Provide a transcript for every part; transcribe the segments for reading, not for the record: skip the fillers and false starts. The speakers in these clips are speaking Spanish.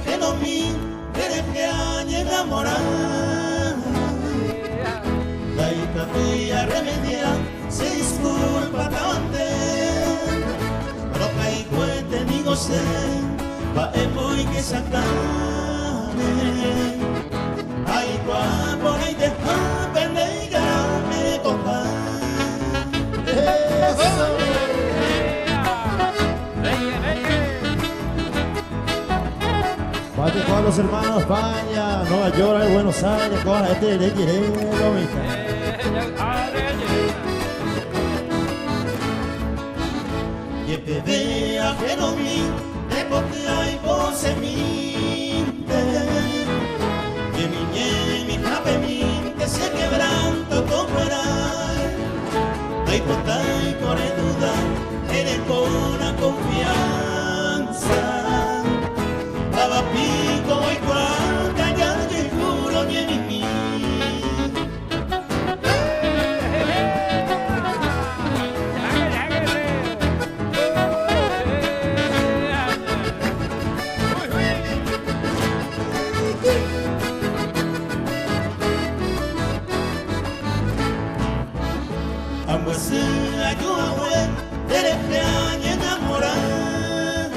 Que no vi, te dejé años enamorada. La hija tuya remedia, se disculpa cavante. Pero que cuente ni gocé, va el boy que sacane. Ay, guapo, ay, deja, pendeja, me coja. Para todos los hermanos de España, Nueva York, Buenos Aires, toda la gente de Quiero, Y te vea que no vi, de porque hay voz en mí. Que mi jape que se quebranto como era. Hay por ahí con duda, eres con la confianza. Pico y cual callar que juro ni en mí. Ambos se ayudan, te dejé años enamorar.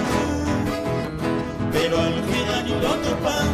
Pero al final yo lo topa